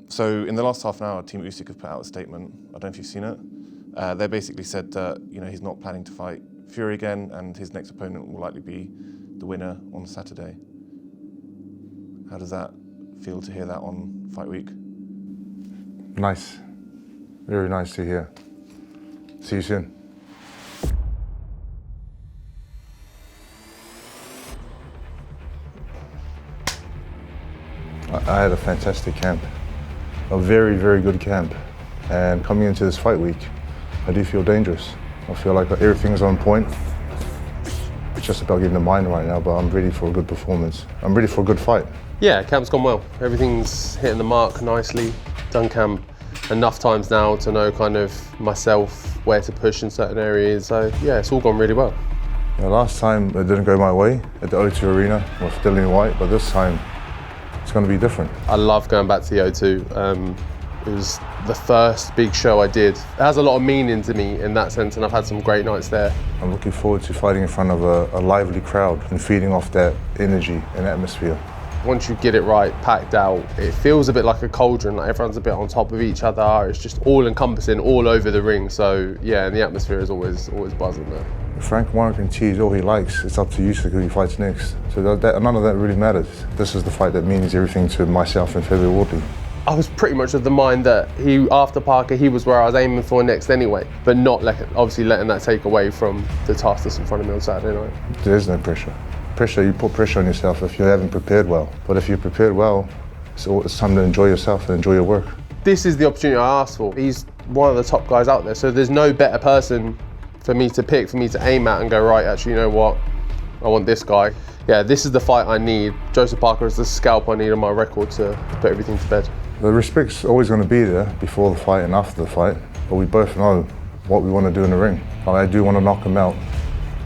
So in the last half an hour, Team Usyk have put out a statement. I don't know if you've seen it. They basically said that he's not planning to fight Fury again, and his next opponent will likely be the winner on Saturday. How does that feel to hear that on Fight Week? Nice. Very nice to hear. See you soon. I had a fantastic camp, a very, very good camp. And coming into this fight week, I do feel dangerous. I feel like everything's on point. It's just about getting the mind right now, but I'm ready for a good performance. I'm ready for a good fight. Yeah, camp's gone well. Everything's hitting the mark nicely. Done camp enough times now to know kind of myself, where to push in certain areas. So yeah, it's all gone really well. Last time it didn't go my way at the O2 Arena with Dillian White, but this time it's going to be different. I love going back to the O2. It was the first big show I did. It has a lot of meaning to me in that sense, and I've had some great nights there. I'm looking forward to fighting in front of a lively crowd and feeding off that energy and atmosphere. Once you get it right, packed out, it feels a bit like a cauldron, like everyone's a bit on top of each other. It's just all encompassing all over the ring. So yeah, and the atmosphere is always buzzing there. Frank Warren can choose all he likes. It's up to Usyk who he fights next. So none of that really matters. This is the fight that means everything to myself and Fabio Wardley. I was pretty much of the mind that after Parker, he was where I was aiming for next anyway, but not obviously letting that take away from the task that's in front of me on Saturday night. There is no pressure. You put pressure on yourself if you haven't prepared well. But if you're prepared well, it's time to enjoy yourself and enjoy your work. This is the opportunity I asked for. He's one of the top guys out there, so there's no better person for me to pick, for me to aim at and go, right, actually, you know what? I want this guy. Yeah, this is the fight I need. Joseph Parker is the scalp I need on my record to put everything to bed. The respect's always going to be there before the fight and after the fight, but we both know what we want to do in the ring. I do want to knock him out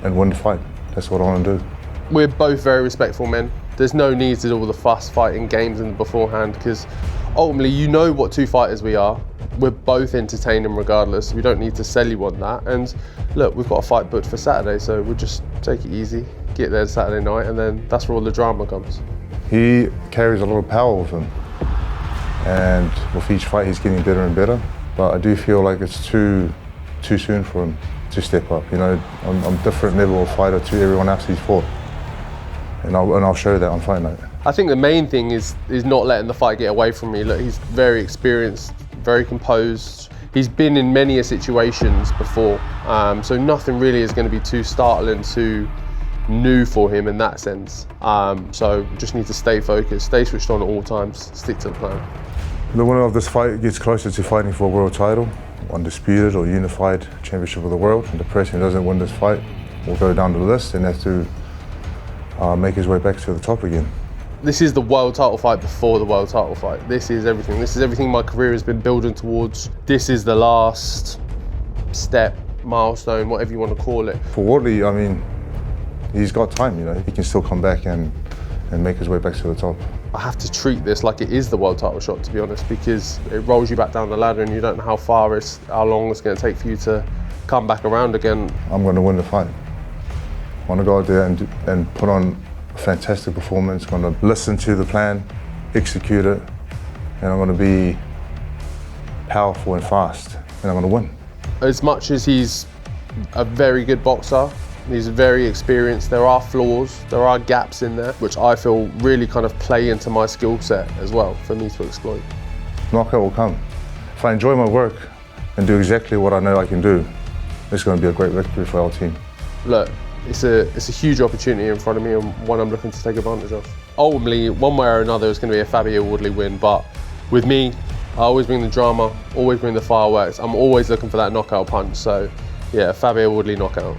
and win the fight. That's what I want to do. We're both very respectful men. There's no need to do all the fuss fighting games in beforehand, because ultimately you know what two fighters we are. We're both entertaining regardless. We don't need to sell you on that. And look, we've got a fight booked for Saturday, so we'll just take it easy, get there Saturday night, and then that's where all the drama comes. He carries a lot of power with him, and with each fight he's getting better and better. But I do feel like it's too soon for him to step up. I'm a different level of fighter to everyone else he's fought. And I'll show that on fight night. I think the main thing is not letting the fight get away from me. Look, he's very experienced, very composed. He's been in many situations before, so nothing really is going to be too startling, too new for him in that sense. So just need to stay focused, stay switched on at all times, stick to the plan. The winner of this fight gets closer to fighting for a world title, undisputed or unified championship of the world. And the person who doesn't win this fight will go down the list and have to make his way back to the top again. This is the world title fight before the world title fight. This is everything. This is everything my career has been building towards. This is the last step, milestone, whatever you want to call it. For Wardley, I mean, he's got time, He can still come back and make his way back to the top. I have to treat this like it is the world title shot, to be honest, because it rolls you back down the ladder and you don't know how long it's going to take for you to come back around again. I'm going to win the fight. I want to go out there and put on a fantastic performance. I'm going to listen to the plan, execute it, and I'm going to be powerful and fast, and I'm going to win. As much as he's a very good boxer, he's very experienced, there are flaws, there are gaps in there, which I feel really kind of play into my skill set as well for me to exploit. Knockout will come. If I enjoy my work and do exactly what I know I can do, it's going to be a great victory for our team. Look, it's a huge opportunity in front of me and one I'm looking to take advantage of. Ultimately, one way or another, it's going to be a Fabio Wardley win, but with me, I always bring the drama, always bring the fireworks. I'm always looking for that knockout punch, so yeah, Fabio Wardley knockout.